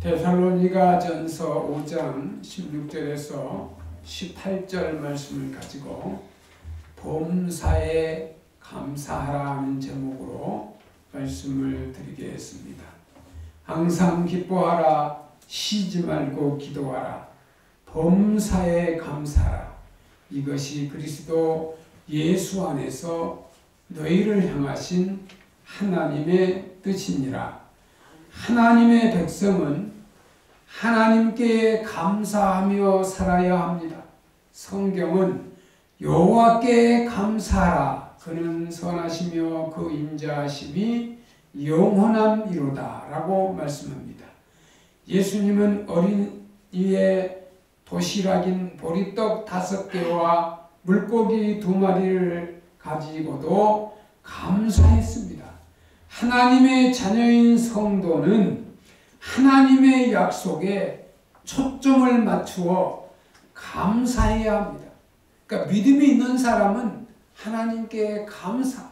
데살로니가전서 5장 16절에서 18절 말씀을 가지고 범사에 감사하라는 제목으로 말씀을 드리겠습니다. 항상 기뻐하라, 쉬지 말고 기도하라, 범사에 감사하라. 이것이 그리스도 예수 안에서 너희를 향하신 하나님의 뜻이니라. 하나님의 백성은 하나님께 감사하며 살아야 합니다. 성경은 여호와께 감사하라. 그는 선하시며 그 인자하심이 영원함이로다 라고 말씀합니다. 예수님은 어린이의 도시락인 보리떡 5개와 물고기 2마리를 가지고도 감사했습니다. 하나님의 자녀인 성도는 하나님의 약속에 초점을 맞추어 감사해야 합니다. 그러니까 믿음이 있는 사람은 하나님께 감사.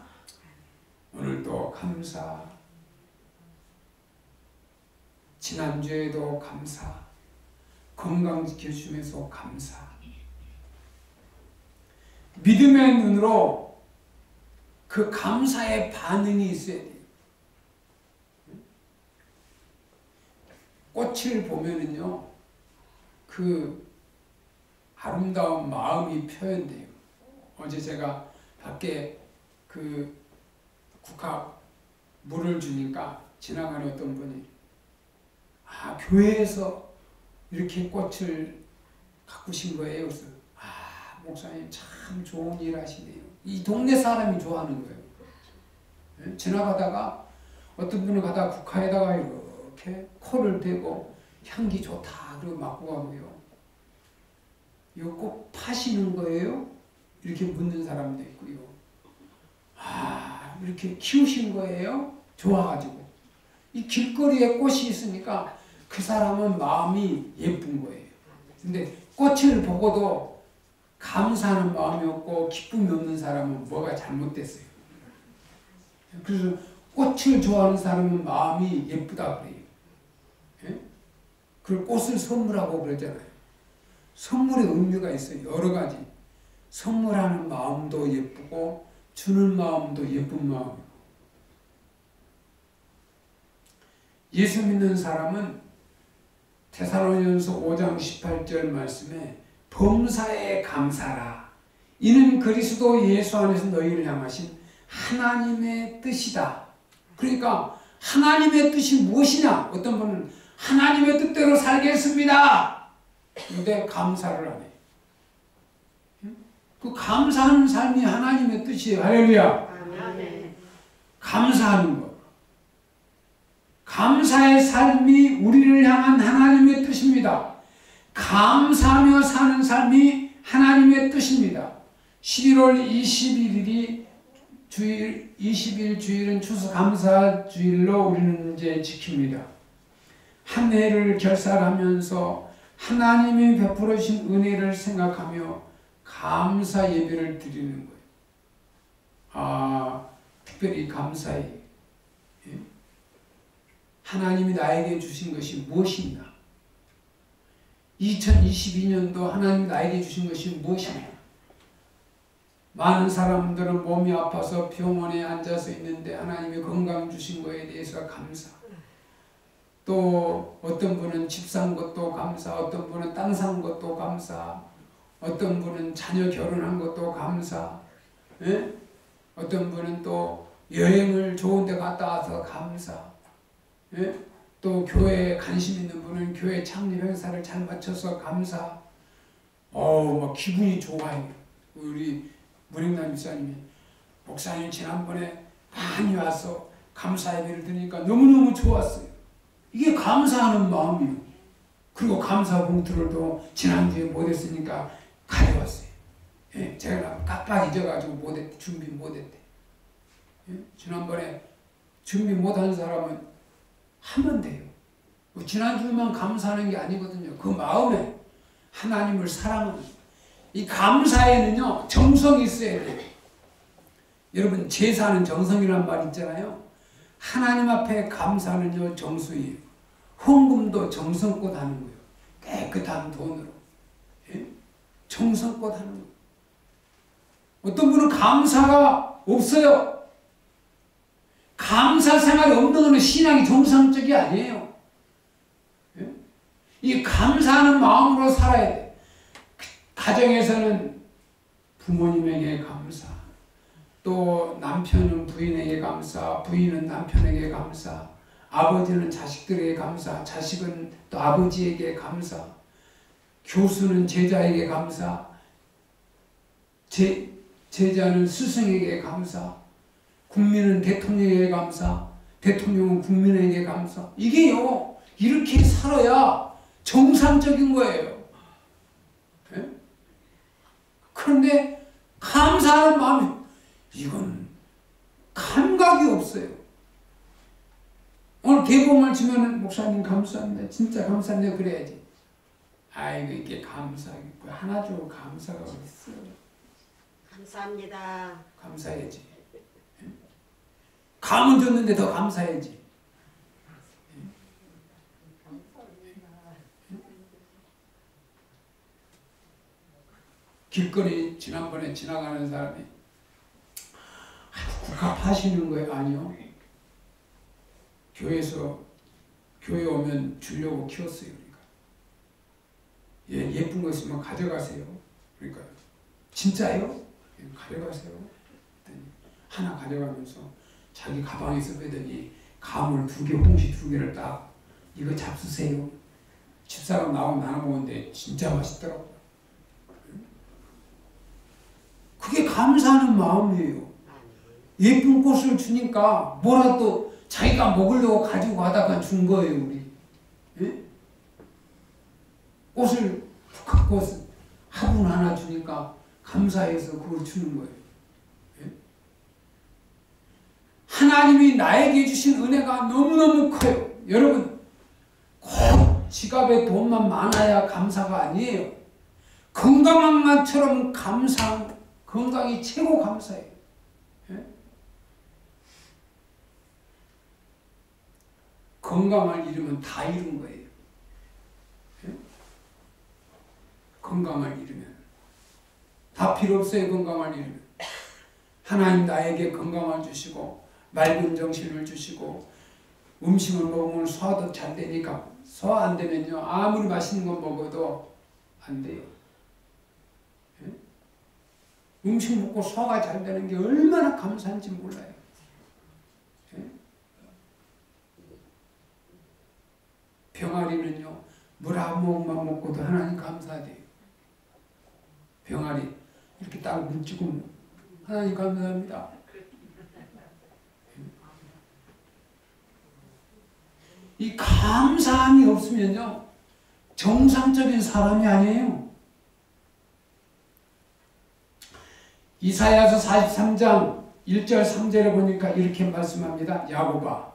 오늘도 감사. 지난주에도 감사. 건강 지켜주면서 감사. 믿음의 눈으로 그 감사의 반응이 있어야 돼요. 꽃을 보면은요, 그 아름다운 마음이 표현돼요. 어제 제가 밖에 그 국화 물을 주니까 지나가는 어떤 분이, 교회에서 이렇게 꽃을 가꾸신 거예요. 그래서, 목사님 참 좋은 일 하시네요. 이 동네 사람이 좋아하는 거예요. 네? 지나가다가 어떤 분은 가다가 국화에다가 이렇게 코를 대고 향기 좋다 그러고 맡고 가고요. 이거 꼭 파시는 거예요? 이렇게 묻는 사람도 있고요. 이렇게 키우신 거예요? 좋아가지고. 이 길거리에 꽃이 있으니까 그 사람은 마음이 예쁜 거예요. 근데 꽃을 보고도 감사하는 마음이 없고 기쁨이 없는 사람은 뭐가 잘못됐어요. 그래서 꽃을 좋아하는 사람은 마음이 예쁘다 그래요. 예? 그 꽃을 선물하고 그러잖아요. 선물의 의미가 있어요. 여러 가지. 선물하는 마음도 예쁘고 주는 마음도 예쁜 마음이고. 예수 믿는 사람은 데살로니가전서 5장 18절 말씀에 범사에 감사라. 이는 그리스도 예수 안에서 너희를 향하신 하나님의 뜻이다. 그러니까 하나님의 뜻이 무엇이냐? 어떤 분은 하나님의 뜻대로 살겠습니다. 근데 감사를 안 해요. 그 감사하는 삶이 하나님의 뜻이에요. 할렐루야. 아멘. 감사하는 것. 감사의 삶이 우리를 향한 하나님의 뜻입니다. 감사하며 사는 삶이 하나님의 뜻입니다. 11월 21일이 주일, 20일 주일은 추수감사주일로 우리는 이제 지킵니다. 한 해를 결산하면서 하나님이 베풀어 주신 은혜를 생각하며 감사 예배를 드리는 거예요. 특별히 감사해요. 하나님이 나에게 주신 것이 무엇인가? 2022년도 하나님이 나에게 주신 것이 무엇인가? 많은 사람들은 몸이 아파서 병원에 앉아서 있는데 하나님이 건강 주신 것에 대해서 감사. 또 어떤 분은 집 산 것도 감사, 어떤 분은 땅 산 것도 감사, 어떤 분은 자녀 결혼한 것도 감사, 예? 어떤 분은 또 여행을 좋은 데 갔다 와서 감사, 예? 또 교회에 관심 있는 분은 교회 창립 행사를 잘 마쳐서 감사. 막 기분이 좋아요. 우리 문익남 목사님이, 목사님 지난번에 많이 와서 감사 예배를 드리니까 너무너무 좋았어요. 이게 감사하는 마음이에요. 그리고 감사 봉투를 또 지난주에 못했으니까 가져왔어요. 예, 제가 깜빡 잊어가지고 준비 못했대. 예? 지난번에 준비 못한 사람은 하면 돼요. 지난주만 감사하는 게 아니거든요. 그 마음에 하나님을 사랑하는, 이 감사에는요 정성이 있어야 돼요. 여러분, 제사는 정성이란 말 있잖아요. 하나님 앞에 감사는요 정수예요. 헌금도 정성껏 하는 거예요. 깨끗한 돈으로. 예? 정성껏 하는 거예요. 어떤 분은 감사가 없어요. 감사 생활이 없는 것은 신앙이 정상적이 아니에요. 예? 이 감사하는 마음으로 살아야 돼. 가정에서는 부모님에게 감사, 또 남편은 부인에게 감사, 부인은 남편에게 감사, 아버지는 자식들에게 감사, 자식은 또 아버지에게 감사, 교수는 제자에게 감사, 제자는 스승에게 감사, 국민은 대통령에게 감사, 대통령은 국민에게 감사. 이게요, 이렇게 살아야 정상적인 거예요. 네? 그런데 감사하는 마음이, 이건 감각이 없어요. 오늘 개봉을 주면은 목사님 감사합니다. 진짜 감사합니다. 그래야지. 아이고 이게 감사하겠고 하나 주고 감사가 어디 있어? 감사합니다. 감사해야지. 감은 줬는데 더 감사해야지. 길거리 지난번에 지나가는 사람이 국합하시는 거예요? 아니요. 교회 오면 주려고 키웠어요. 그러니까 예쁜 거 있으면 가져가세요. 그러니까 진짜요? 가져가세요. 하나 가져가면서 자기 가방에서 빼더니 감을 2개, 홍시 2개를 딱 이거 잡수세요. 집사람 나오고 나눠 먹는데 진짜 맛있더라고요. 그게 감사하는 마음이에요. 예쁜 꽃을 주니까 뭐라도 자기가 먹으려고 가지고 가다가 준 거예요. 우리 예? 꽃을 북한꽃 화분 하나 주니까 감사해서 그걸 주는 거예요. 예? 하나님이 나에게 주신 은혜가 너무너무 커요. 여러분 꼭 지갑에 돈만 많아야 감사가 아니에요. 건강한 것처럼 건강이 최고 감사해요. 예? 건강을 잃으면 다 잃은 거예요. 예? 건강을 잃으면 다 필요 없어요. 건강을 잃으면 하나님 나에게 건강을 주시고 맑은 정신을 주시고 음식을 먹으면 소화도 잘 되니까 소화 안 되면요 아무리 맛있는 거 먹어도 안 돼요. 예? 음식 먹고 소화가 잘 되는 게 얼마나 감사한지 몰라요. 예? 병아리는요 물 한 모금만 먹고도 하나님 감사돼요. 병아리 이렇게 딱 묻히고 하나님 감사합니다. 이 감사함이 없으면요 정상적인 사람이 아니에요. 이사야서 43장 1절 3절에 보니까 이렇게 말씀합니다. 야곱아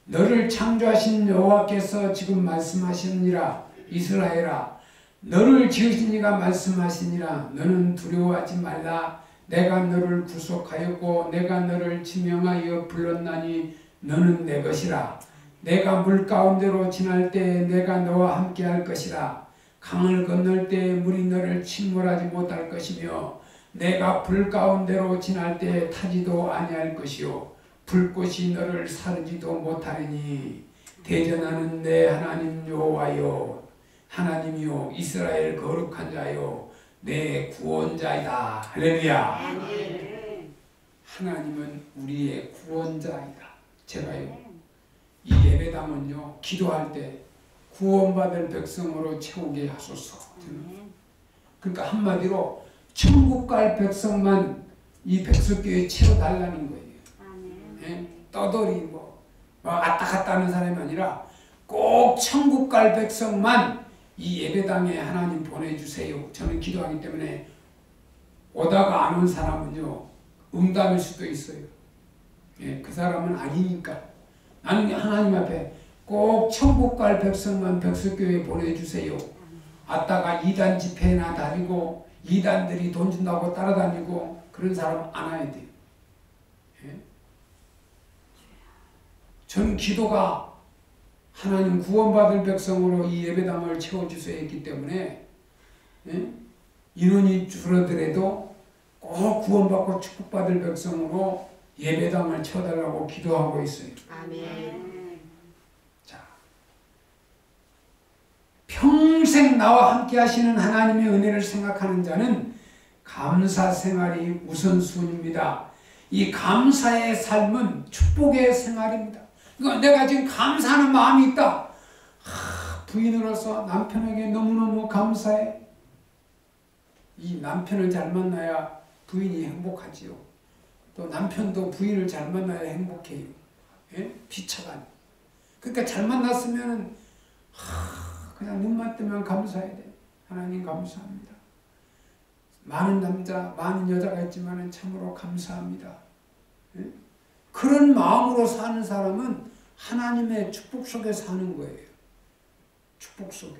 너를 창조하신 여호와께서 지금 말씀하시느니라. 이스라엘아 너를 지으신 이가 말씀하시니라. 너는 두려워하지 말라. 내가 너를 구속하였고 내가 너를 지명하여 불렀나니 너는 내 것이라. 내가 물 가운데로 지날 때 내가 너와 함께 할 것이라. 강을 건널 때 물이 너를 침몰하지 못할 것이며 내가 불 가운데로 지날 때 타지도 아니할 것이요 불꽃이 너를 사르지도 못하리니 대전하는 내 하나님 여호와여 하나님이요 이스라엘 거룩한 자요 내 구원자이다. 할렐루야. 하나님은 우리의 구원자이다. 제가요 이 예배당은요 기도할 때 구원받을 백성으로 채우게 하소서. 그러니까 한마디로 천국 갈 백성만 이 백석교회에 채워달라는 거예요. 예? 떠돌이 왔다 갔다 하는 사람이 아니라 꼭 천국 갈 백성만 이 예배당에 하나님 보내주세요. 저는 기도하기 때문에 오다가 안 온 사람은요 응답일 수도 있어요. 예, 그 사람은 아니니까 나는 하나님 앞에 꼭 천국 갈 백성만 백석교회에 보내주세요. 왔다가 이단 집회나 다니고 이단들이 돈 준다고 따라다니고 그런 사람 안 와야 돼요. 예? 저는 기도가 하나님 구원받을 백성으로 이 예배당을 채워주셔야 했기 때문에 인원이 줄어들어도 꼭 구원받고 축복받을 백성으로 예배당을 채워달라고 기도하고 있어요. 아멘. 자, 평생 나와 함께 하시는 하나님의 은혜를 생각하는 자는 감사 생활이 우선순위입니다. 이 감사의 삶은 축복의 생활입니다. 그러니까 내가 지금 감사하는 마음이 있다. 부인으로서 남편에게 너무너무 감사해. 이 남편을 잘 만나야 부인이 행복하지요. 또 남편도 부인을 잘 만나야 행복해요. 예? 비차간. 그러니까 잘 만났으면 그냥 눈만 뜨면 감사해야 돼. 하나님 감사합니다. 많은 남자, 많은 여자가 있지만 참으로 감사합니다. 예? 그런 마음으로 사는 사람은 하나님의 축복 속에 사는 거예요. 축복 속에.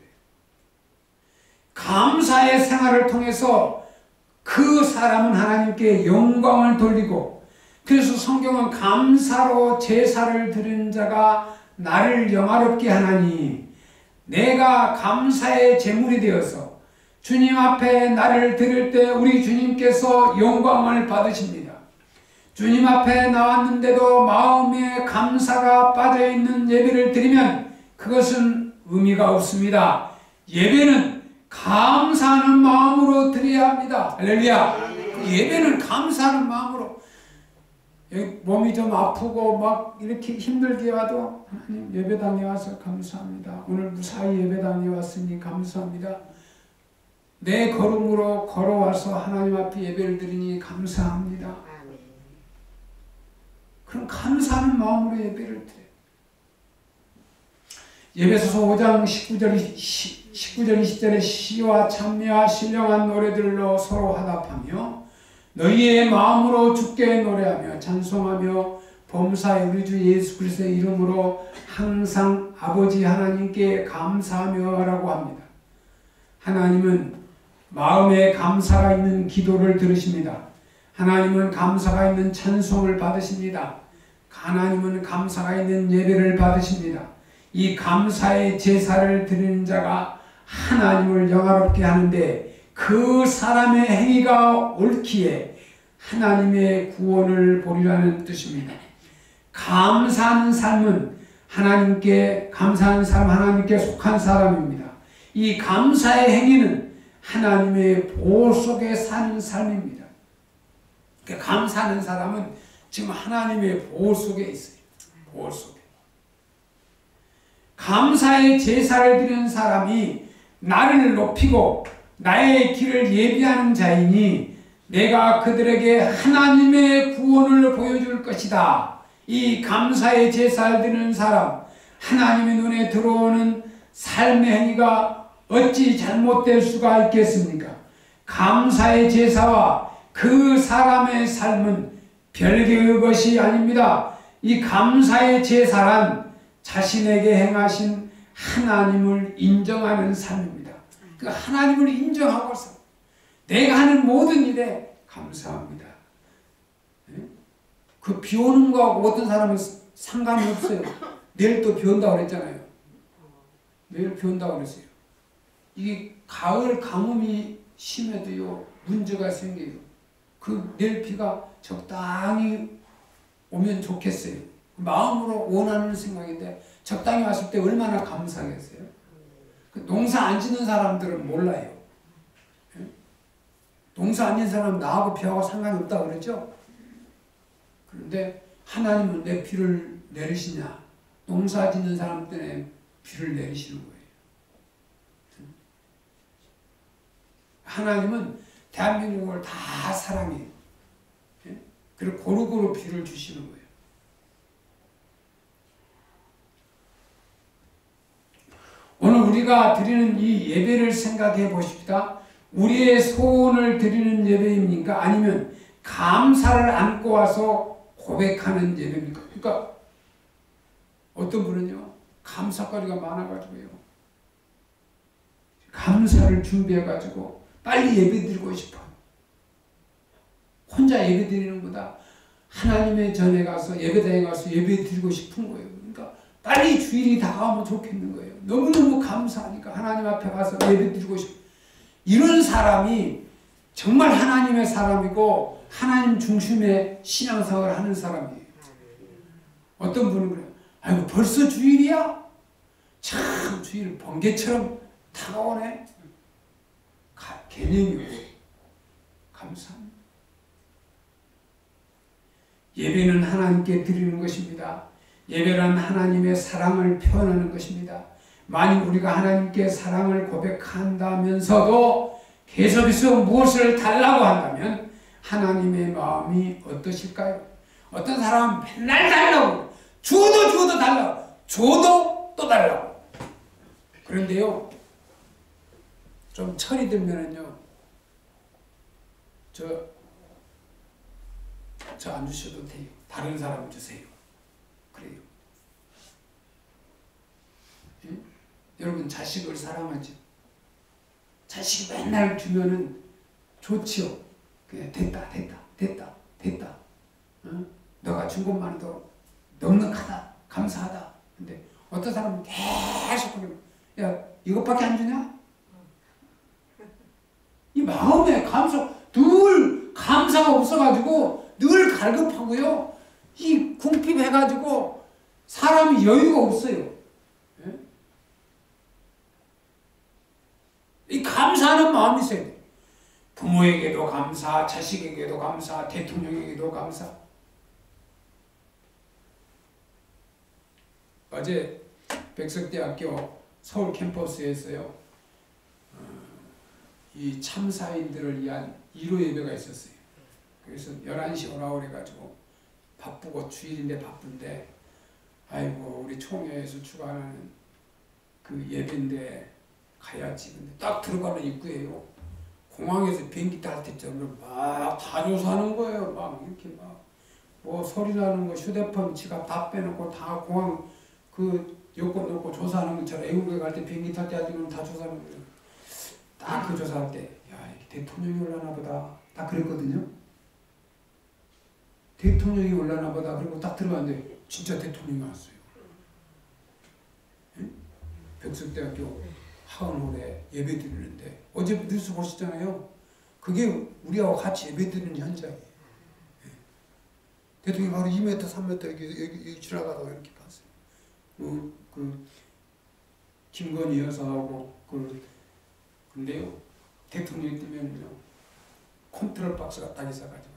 감사의 생활을 통해서 그 사람은 하나님께 영광을 돌리고, 그래서 성경은 감사로 제사를 드리는 자가 나를 영화롭게 하나니 내가 감사의 제물이 되어서 주님 앞에 나를 드릴 때 우리 주님께서 영광을 받으십니다. 주님 앞에 나왔는데도 마음에 감사가 빠져있는 예배를 드리면 그것은 의미가 없습니다. 예배는 감사하는 마음으로 드려야 합니다. 할렐루야. 그 예배는 감사하는 마음으로. 몸이 좀 아프고 막 이렇게 힘들게 와도 하나님 예배당에 와서 감사합니다. 오늘 무사히 예배당에 왔으니 감사합니다. 내 걸음으로 걸어와서 하나님 앞에 예배를 드리니 감사합니다. 그럼 감사하는 마음으로 예배를 드려요. 에베소서 5장 19절 20절의 시와 찬미와 신령한 노래들로 서로 화답하며 너희의 마음으로 주께 노래하며 찬송하며 범사에 우리 주 예수 그리스도의 이름으로 항상 아버지 하나님께 감사하며 라고 합니다. 하나님은 마음에 감사가 있는 기도를 들으십니다. 하나님은 감사가 있는 찬송을 받으십니다. 하나님은 감사가 있는 예배를 받으십니다. 이 감사의 제사를 드리는 자가 하나님을 영화롭게 하는데 그 사람의 행위가 옳기에 하나님의 구원을 보리라는 뜻입니다. 감사하는 삶은 감사하는 사람 하나님께 속한 사람입니다. 이 감사의 행위는 하나님의 보호 속에 사는 삶입니다. 그러니까 감사하는 사람은 지금 하나님의 보호 속에 있어요. 보호 속에. 감사의 제사를 드리는 사람이 나를 높이고 나의 길을 예비하는 자이니 내가 그들에게 하나님의 구원을 보여줄 것이다. 이 감사의 제사를 드리는 사람, 하나님의 눈에 들어오는 삶의 행위가 어찌 잘못될 수가 있겠습니까? 감사의 제사와 그 사람의 삶은 별개의 것이 아닙니다. 이 감사의 제사란 자신에게 행하신 하나님을 인정하는 삶입니다. 그 하나님을 인정하고서 내가 하는 모든 일에 감사합니다. 그 비 오는 거하고 어떤 사람은 상관이 없어요. 내일 또 비 온다고 그랬잖아요. 내일 비 온다고 그랬어요. 이게 가을 가뭄이 심해도요 문제가 생겨요. 그 내일 비가 적당히 오면 좋겠어요. 마음으로 원하는 생각인데 적당히 왔을 때 얼마나 감사하겠어요. 그 농사 안 짓는 사람들은 몰라요. 농사 안 짓는 사람은 나하고 비하고 상관이 없다고 그러죠. 그런데 하나님은 내 비를 내리시냐? 농사 짓는 사람 때문에 비를 내리시는 거예요. 하나님은 대한민국을 다 사랑해요. 그리고 고루고루 비를 주시는 거예요. 오늘 우리가 드리는 이 예배를 생각해 보십시다. 우리의 소원을 드리는 예배입니까? 아니면 감사를 안고 와서 고백하는 예배입니까? 그러니까 어떤 분은요 감사거리가 많아가지고요 감사를 준비해가지고 빨리 예배 드리고 싶어요. 혼자 예배 드리는 것보다 하나님의 전에 가서 예배당에 가서 예배 드리고 싶은 거예요. 그러니까 빨리 주일이 다가오면 좋겠는 거예요. 너무너무 감사하니까 하나님 앞에 가서 예배드리고 싶어요. 이런 사람이 정말 하나님의 사람이고 하나님 중심의 신앙생활을 하는 사람이에요. 어떤 분은 그래요. 아이고 벌써 주일이야? 참 주일 번개처럼 다가오네. 개념이고 감사합니다. 예배는 하나님께 드리는 것입니다. 예배란 하나님의 사랑을 표현하는 것입니다. 만약 우리가 하나님께 사랑을 고백한다면서도 계속해서 무엇을 달라고 한다면 하나님의 마음이 어떠실까요? 어떤 사람은 맨날 달라고, 주어도 달라고, 줘도 또 달라고. 그런데요, 좀 철이 들면은요, 저 안 주셔도 돼요. 다른 사람 주세요. 그래요. 응? 여러분 자식을 사랑하죠. 자식이 맨날 주면은 좋지요. 그냥 됐다. 응? 너가 준 것만으로도 넉넉하다, 감사하다. 근데 어떤 사람은 계속 그러면 야 이것밖에 안 주냐? 이 마음에 늘 감사가 없어가지고 늘 갈급하고요. 이 궁핍해가지고 사람이 여유가 없어요. 예? 이 감사하는 마음이 있어야 돼. 부모에게도 감사, 자식에게도 감사, 대통령에게도 감사. 어제 백석대학교 서울 캠퍼스에서요. 이 참사인들을 위한 위로 예배가 있었어요. 그래서 11시 오라고 그래가지고 바쁘고 주일인데 바쁜데 아이고 우리 총회에서 주관하는 그 예배인데 가야지. 근데 딱 들어가는 입구에요. 공항에서 비행기 탈 때처럼 막 다 조사하는 거예요. 막 이렇게 막 뭐 소리 나는 거 휴대폰 지갑 다 빼놓고 다 공항 그 여권 넣고 조사하는 것처럼 외국에 갈 때 비행기 탈 때 아직은 다 조사하는 거예요. 딱 그 조사할 때 야 대통령이 올라나 보다 딱 그랬거든요. 대통령이 올라나 보다. 그리고 딱 들어갔는데 진짜 대통령이 왔어요. 응? 백석대학교 하원홀에 예배 드리는데 어제 뉴스 보시잖아요. 그게 우리하고 같이 예배 드리는 현장이에요. 대통령이 바로 2m 3m 여기 지나가다가 이렇게 봤어요. 그 김건희 여사하고 근데요 대통령이 뜨면요 컨트롤 박스가 딱 있어가지고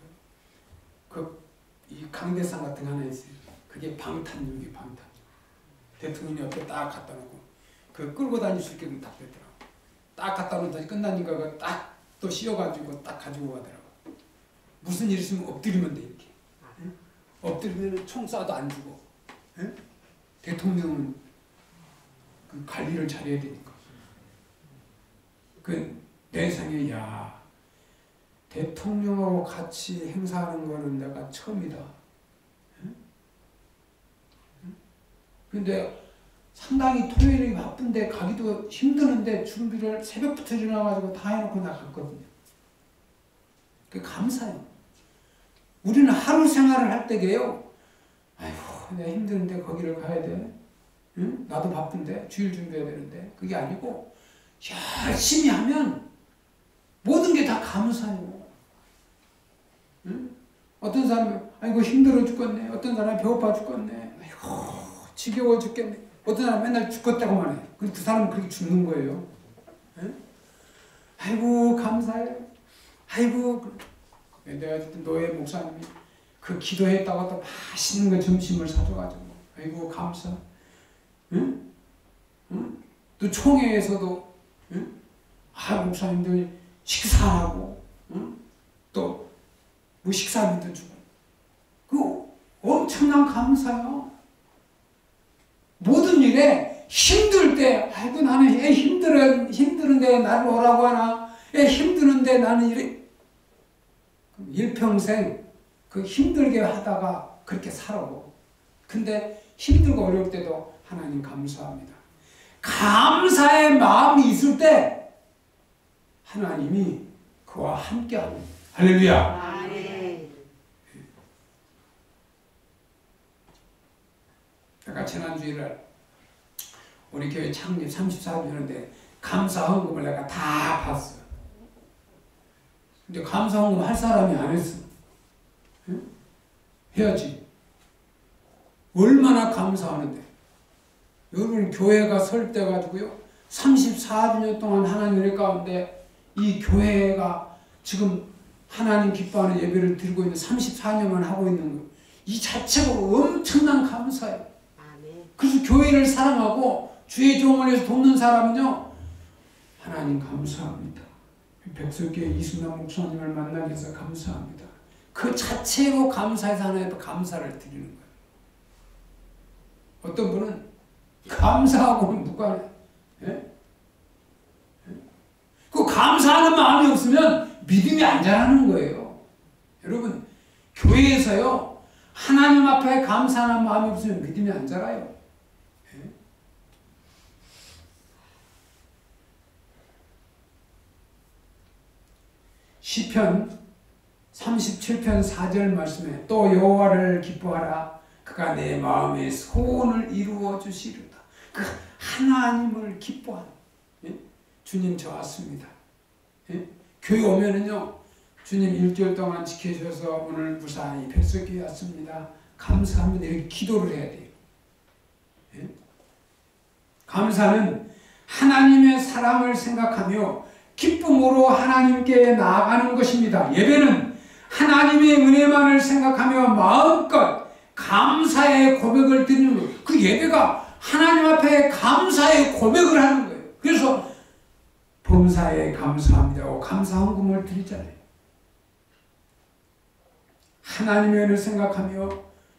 이 강대상 같은 거 하나 있어요. 그게 방탄용이에요. 방탄용. 대통령이 옆에 딱 갖다 놓고 끌고 다닐 수 있게 딱 되더라고. 딱 갖다 놓더니 끝나니까 딱 또 씌워가지고 딱 가지고 가더라고. 무슨 일 있으면 엎드리면 돼 이렇게. 응? 엎드리면 총 쏴도 안 죽어. 응? 대통령은 그 관리를 잘해야 되니까. 내 생에 야 대통령하고 같이 행사하는 거는 내가 처음이다. 응? 응? 근데 상당히 토요일이 바쁜데 가기도 힘드는데 준비를 새벽부터 일어나가지고 다 해놓고 나갔거든요. 그게 감사해요. 우리는 하루 생활을 할 때게요. 아이고 내가 힘드는데 거기를 가야 돼. 응? 나도 바쁜데 주일 준비해야 되는데 그게 아니고 열심히 하면 모든 게 다 감사해요. 응? 어떤 사람이 아이고 힘들어 죽겠네. 어떤 사람이 배고파 죽겠네. 아이고 지겨워 죽겠네. 어떤 사람은 맨날 죽겠다고만 해. 그 사람은 그렇게 죽는 거예요. 응? 아이고 감사해요. 아이고 내가 그때 노예 목사님이 그 기도했다고 또 맛있는 거 점심을 사줘가지고 아이고 감사. 응? 응? 또 총회에서도 응? 목사님들 식사하고 응? 또 뭐 식사비도 주고 그 엄청난 감사요. 모든 일에 힘들 때 아이고 나는 힘드는데 나를 오라고 하나 힘드는데 나는 이래 일평생 그 힘들게 하다가 그렇게 살아고 근데 힘들고 어려울 때도 하나님 감사합니다. 감사의 마음이 있을 때 하나님이 그와 함께합니다. 할렐루야. 제가 내가 지난 주일날 우리 교회 창립 34주년인데 감사 헌금을 내가 다 봤어. 근데 감사 헌금 할 사람이 안 했어. 응? 해야지. 얼마나 감사하는데. 여러분 교회가 설때 가지고요 34주년 동안 하나님 은혜 가운데 이 교회가 지금 하나님 기뻐하는 예배를 드리고 있는 34년만 하고 있는 거, 이 자체가 엄청난 감사예요. 그래서 교회를 사랑하고 주의 종을 위해서 돕는 사람은요, 하나님 감사합니다. 백석교회 이순남 목사님을 만나기 위해서 감사합니다. 그 자체로 감사해서 하나님께 감사를 드리는 거예요. 어떤 분은 감사하고는 무관해. 예? 그 감사하는 마음이 없으면 믿음이 안 자라는 거예요. 여러분, 교회에서요, 하나님 앞에 감사하는 마음이 없으면 믿음이 안 자라요. 예? 시편 37편 4절 말씀에 또 여호와를 기뻐하라. 그가 내 마음의 소원을 이루어 주시리로다. 그 하나님을 기뻐하는, 예? 주님 저 왔습니다. 예? 교회 오면은요, 주님 일주일 동안 지켜주셔서 오늘 무사히 백석교회 왔습니다. 감사합니다. 이렇게 기도를 해야 돼요. 예? 감사는 하나님의 사랑을 생각하며 기쁨으로 하나님께 나아가는 것입니다. 예배는 하나님의 은혜만을 생각하며 마음껏 감사의 고백을 드리는 거예요. 그 예배가 하나님 앞에 감사의 고백을 하는 거예요. 그래서 범사에 감사합니다. 감사 헌금을 드리잖아요. 하나님의 은혜를 생각하며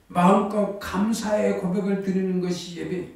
마음껏 감사의 고백을 드리는 것이 예배예요.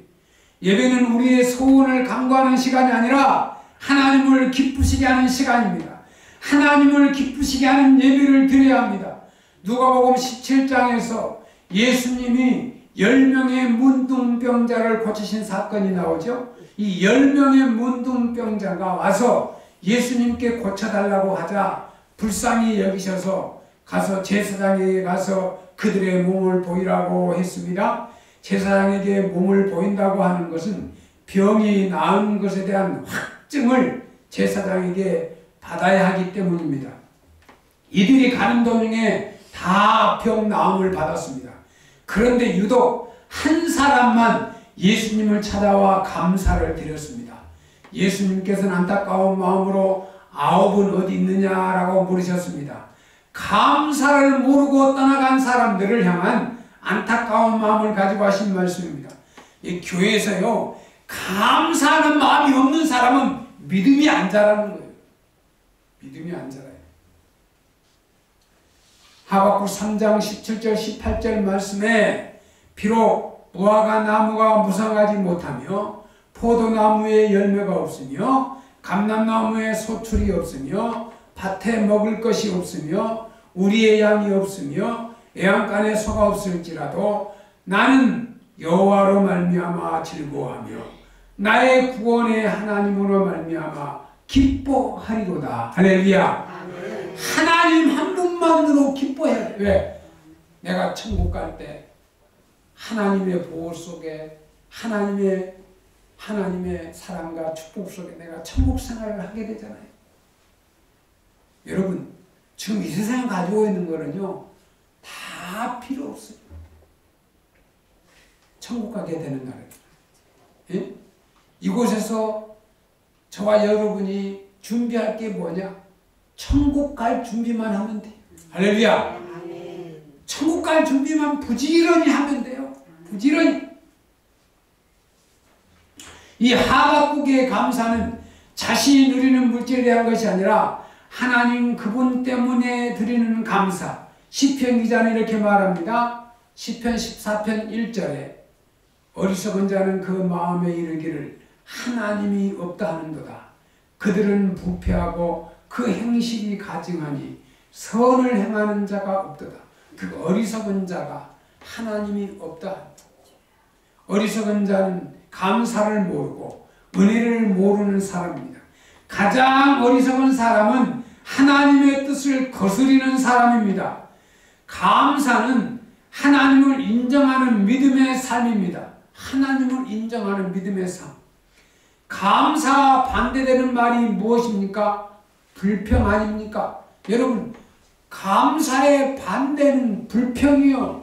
예배는 우리의 소원을 간구하는 시간이 아니라 하나님을 기쁘시게 하는 시간입니다. 하나님을 기쁘시게 하는 예배를 드려야 합니다. 누가복음 17장에서 예수님이 10명의 문둥병자를 고치신 사건이 나오죠. 이 10명의 문둥병자가 와서 예수님께 고쳐달라고 하자 불쌍히 여기셔서 가서 제사장에게 가서 그들의 몸을 보이라고 했습니다. 제사장에게 몸을 보인다고 하는 것은 병이 나은 것에 대한 확증을 제사장에게 받아야 하기 때문입니다. 이들이 가는 도중에 다 병 나음을 받았습니다. 그런데 유독 한 사람만 예수님을 찾아와 감사를 드렸습니다. 예수님께서는 안타까운 마음으로 9은 어디 있느냐라고 물으셨습니다. 감사를 모르고 떠나간 사람들을 향한 안타까운 마음을 가지고 하신 말씀입니다. 이 교회에서요, 감사하는 마음이 없는 사람은 믿음이 안 자라는 거예요. 믿음이 안 자라요. 하박국 3장 17절 18절 말씀에 비록 무화과 나무가 무성하지 못하며 포도나무에 열매가 없으며 감람나무에 소출이 없으며 밭에 먹을 것이 없으며 우리의 양이 없으며 애양간에 소가 없을지라도 나는 여호와로 말미암아 즐거워하며 나의 구원의 하나님으로 말미암아 기뻐하리로다. 할렐루야. 하나님 한 분만으로 기뻐해야 돼. 왜? 내가 천국 갈 때 하나님의 보호 속에 하나님의 사랑과 축복 속에 내가 천국 생활을 하게 되잖아요. 여러분, 지금 이 세상에 가지고 있는 거는요, 다 필요 없어요. 천국 가게 되는 날에. 예? 이곳에서 저와 여러분이 준비할 게 뭐냐? 천국 갈 준비만 하면 돼요. 할렐루야. 천국 갈 준비만 부지런히 하면 돼요. 부지런히. 이 하박국의 감사는 자신이 누리는 물질에 대한 것이 아니라 하나님 그분 때문에 드리는 감사. 시편 기자는 이렇게 말합니다. 시편 14편 1절에 어리석은 자는 그 마음에 이르기를 하나님이 없다 하는도다. 그들은 부패하고 그 행실이 가증하니 선을 행하는 자가 없도다. 그 어리석은 자가 하나님이 없다. 어리석은 자는 감사를 모르고 은혜를 모르는 사람입니다. 가장 어리석은 사람은 하나님의 뜻을 거스리는 사람입니다. 감사는 하나님을 인정하는 믿음의 삶입니다. 하나님을 인정하는 믿음의 삶. 감사 반대되는 말이 무엇입니까? 불평 아닙니까? 여러분, 감사의 반대는 불평이요.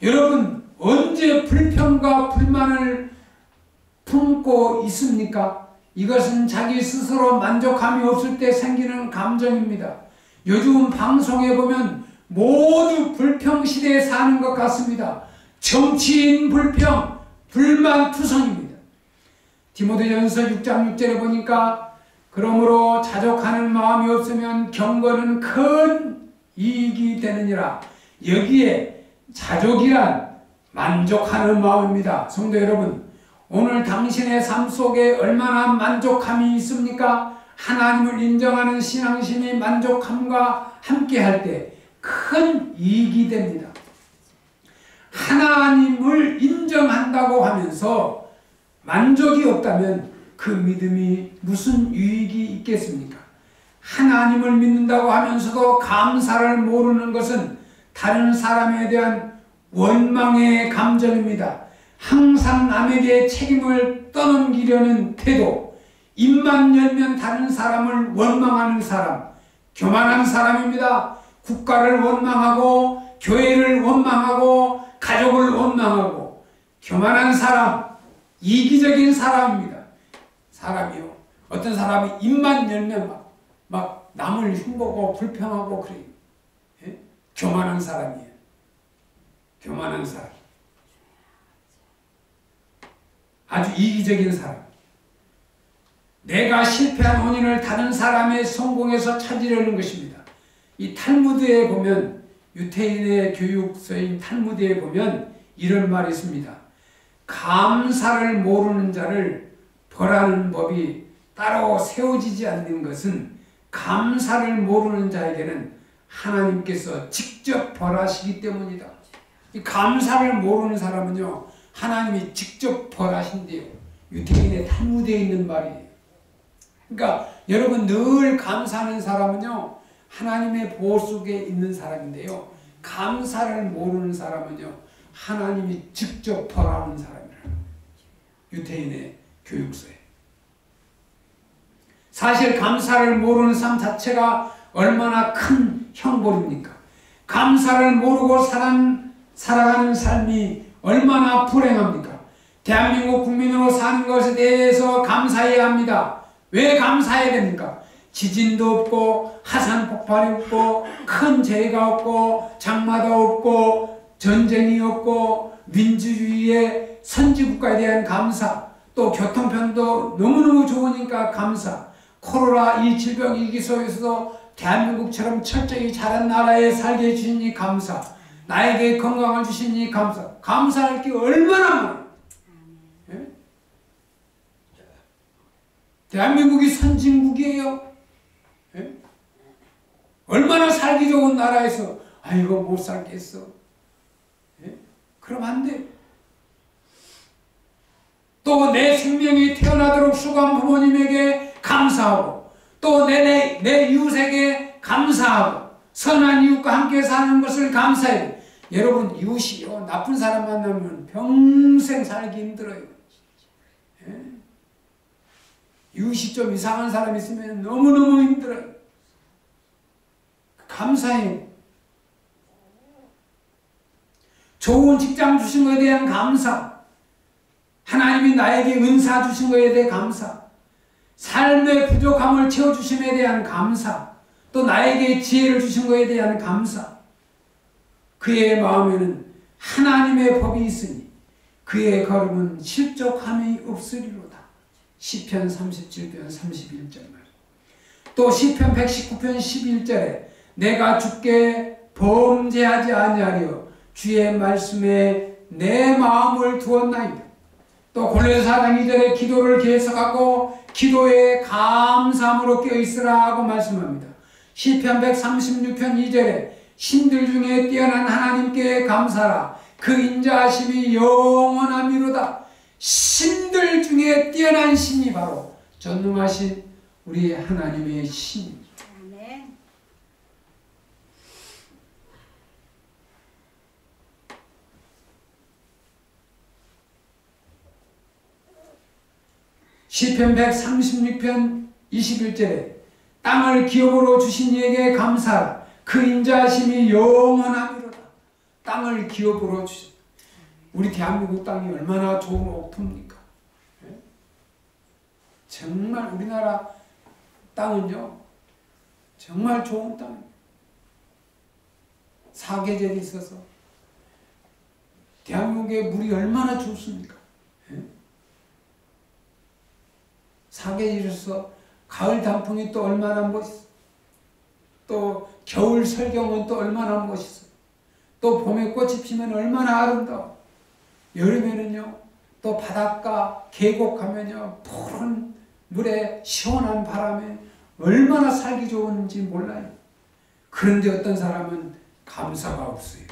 여러분, 언제 불평과 불만을 품고 있습니까? 이것은 자기 스스로 만족감이 없을 때 생기는 감정입니다. 요즘 방송에 보면 모두 불평 시대에 사는 것 같습니다. 정치인 불평, 불만투성입니다. 디모데전서 6장 6절에 보니까 그러므로 자족하는 마음이 없으면 경건은 큰 이익이 되느니라. 여기에 자족이란 만족하는 마음입니다. 성도 여러분, 오늘 당신의 삶 속에 얼마나 만족함이 있습니까? 하나님을 인정하는 신앙심이 만족함과 함께할 때 큰 이익이 됩니다. 하나님을 인정한다고 하면서 만족이 없다면 그 믿음이 무슨 유익이 있겠습니까? 하나님을 믿는다고 하면서도 감사를 모르는 것은 다른 사람에 대한 원망의 감정입니다. 항상 남에게 책임을 떠넘기려는 태도, 입만 열면 다른 사람을 원망하는 사람, 교만한 사람입니다. 국가를 원망하고 교회를 원망하고 가족을 원망하고 교만한 사람, 이기적인 사람입니다. 사람이요. 어떤 사람이 입만 열면 막 남을 흉보고 불평하고 그래요. 예? 교만한 사람이에요. 교만한 사람. 아주 이기적인 사람. 내가 실패한 원인을 다른 사람의 성공에서 찾으려는 것입니다. 이 탈무드에 보면, 유태인의 교육서인 탈무드에 보면 이런 말이 있습니다. 감사를 모르는 자를 벌하는 법이 따로 세워지지 않는 것은 감사를 모르는 자에게는 하나님께서 직접 벌하시기 때문이다. 이 감사를 모르는 사람은요, 하나님이 직접 벌하신대요. 유태인의 탈무드에 있는 말이에요. 그러니까 여러분, 늘 감사하는 사람은요, 하나님의 보호 속에 있는 사람인데요, 감사를 모르는 사람은요, 하나님이 직접 벌하는 사람이라는 유태인의 교육서에. 사실 감사를 모르는 삶 자체가 얼마나 큰 형벌입니까? 감사를 모르고 살아가는 삶이 얼마나 불행합니까? 대한민국 국민으로 사는 것에 대해서 감사해야 합니다. 왜 감사해야 됩니까? 지진도 없고 화산 폭발이 없고 큰 재해가 없고 장마도 없고 전쟁이 없고 민주주의의 선진국가에 대한 감사, 또 교통편도 너무너무 좋으니까 감사, 코로나 이 질병 위기 속에서도 대한민국처럼 철저히 자란 나라에 살게 해주시니 감사, 나에게 건강을 주시니 감사. 감사할 게 얼마나 많아요. 예? 대한민국이 선진국이에요. 예? 얼마나 살기 좋은 나라에서 아이고 못 살겠어. 예? 그럼 안 돼. 또 내 생명이 태어나도록 수고한 부모님에게 감사하고, 또 내 이웃에게 감사하고, 선한 이웃과 함께 사는 것을 감사해요. 여러분, 이웃이요, 나쁜 사람 만나면 평생 살기 힘들어요. 예? 이웃이 좀 이상한 사람 있으면 너무너무 힘들어요. 감사해요. 좋은 직장 주신 것에 대한 감사, 하나님이 나에게 은사 주신 것에 대해 감사, 삶의 부족함을 채워주심에 대한 감사, 또 나에게 지혜를 주신 것에 대한 감사. 그의 마음에는 하나님의 법이 있으니 그의 걸음은 실족함이 없으리로다. 시편 37편 31절 말. 또 시편 119편 11절에 내가 주께 범죄하지 아니하려 주의 말씀에 내 마음을 두었나이다. 또 골로새 4장 2절에 기도를 계속하고 기도에 감사함으로 깨어있으라 하고 말씀합니다. 시편 136편 2절에 신들 중에 뛰어난 하나님께 감사라. 그 인자하심이 영원함이로다. 신들 중에 뛰어난 신이 바로 전능하신 우리 하나님의 신입니다. 시편 136편 21절에 땅을 기업으로 주신 이에게 감사하라. 그 인자하심이 영원하리로다. 땅을 기업으로 주신, 우리 대한민국 땅이 얼마나 좋은 옥토입니까? 정말 우리나라 땅은요 정말 좋은 땅입니다. 사계절이 있어서 대한민국의 물이 얼마나 좋습니까? 사계절에서 가을 단풍이 또 얼마나 멋있어. 또 겨울 설경은 또 얼마나 멋있어. 또 봄에 꽃이 피면 얼마나 아름다워. 여름에는요 또 바닷가 계곡 가면요 푸른 물에 시원한 바람에 얼마나 살기 좋은지 몰라요. 그런데 어떤 사람은 감사가 없어요.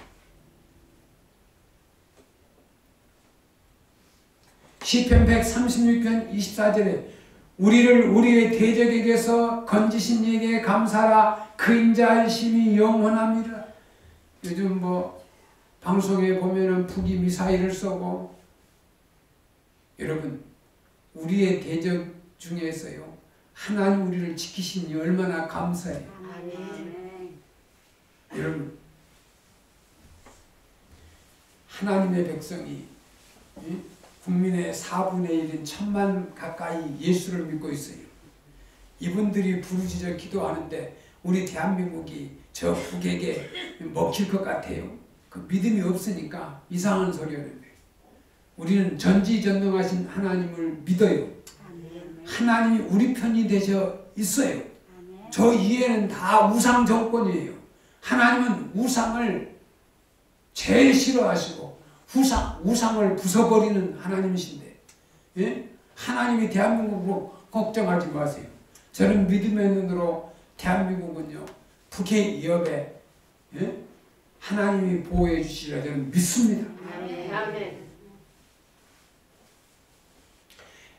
시편 136편 24절에 우리를 우리의 대적에게서 건지신 이에게 감사하라. 그 인자하심이 영원함이라. 요즘 뭐 방송에 보면은 북이 미사일을 쏘고, 여러분 우리의 대적 중에서요 하나님 우리를 지키시니 얼마나 감사해요. 여러분 하나님의 백성이 국민의 4분의 1인 1000만 가까이 예수를 믿고 있어요. 이분들이 부르짖어 기도하는데 우리 대한민국이 저 북에게 먹힐 것 같아요. 그 믿음이 없으니까 이상한 소리 하는 거예요. 우리는 전지전능하신 하나님을 믿어요. 하나님이 우리 편이 되셔 있어요. 저 이해는 다 우상 정권이에요. 하나님은 우상을 제일 싫어하시고 우상을 부숴버리는 하나님이신데, 예? 하나님이 대한민국을 걱정하지 마세요. 저는 믿음의 눈으로 대한민국은요 북의 위협에 하나님이 보호해 주시리라 저는 믿습니다. 아멘.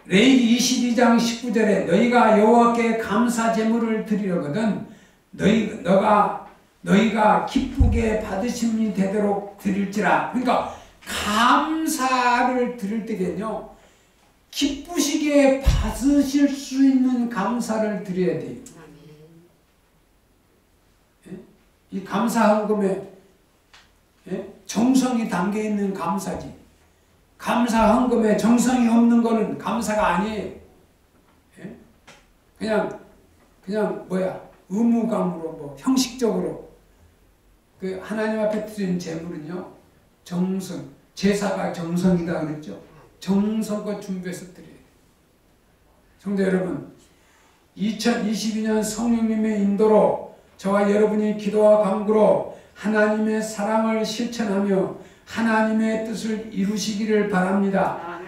레위기 22장 19절에 너희가 여호와께 감사 제물을 드리려거든 너희가 기쁘게 받으심이 되도록 드릴지라. 그러니까 감사를 드릴 때는요 기쁘시게 받으실 수 있는 감사를 드려야 돼요. 이 감사헌금에 정성이 담겨있는 감사지, 감사헌금에 정성이 없는 거는 감사가 아니에요. 그냥 의무감으로 뭐 형식적으로 그 하나님 앞에 드린 제물은요 정성, 제사가 정성이다 그랬죠. 정성껏 준비해서 드려요. 성도 여러분, 2022년 성령님의 인도로 저와 여러분이 기도와 간구로 하나님의 사랑을 실천하며 하나님의 뜻을 이루시기를 바랍니다.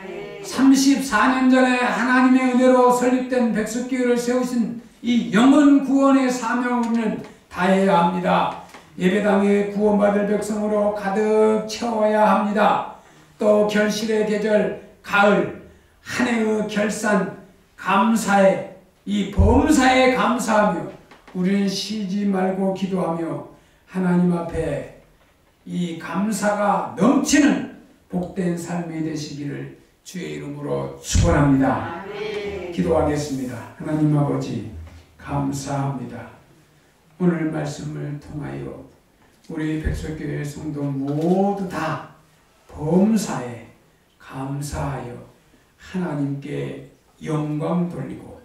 34년 전에 하나님의 은혜로 설립된 백석교회를 세우신 이 영혼 구원의 사명을 우리는 다해야 합니다. 예배당에 구원받을 백성으로 가득 채워야 합니다. 또 결실의 계절 가을, 한 해의 결산 감사에, 이 범사에 감사하며 우리는 쉬지 말고 기도하며 하나님 앞에 이 감사가 넘치는 복된 삶이 되시기를 주의 이름으로 축원합니다. 기도하겠습니다. 하나님 아버지 감사합니다. 오늘 말씀을 통하여 우리 백석교회 성도 모두 다 범사에 감사하여 하나님께 영광 돌리고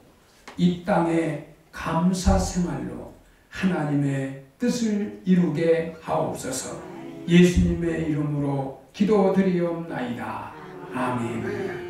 이 땅에 감사 생활로 하나님의 뜻을 이루게 하옵소서. 예수님의 이름으로 기도드리옵나이다. 아멘.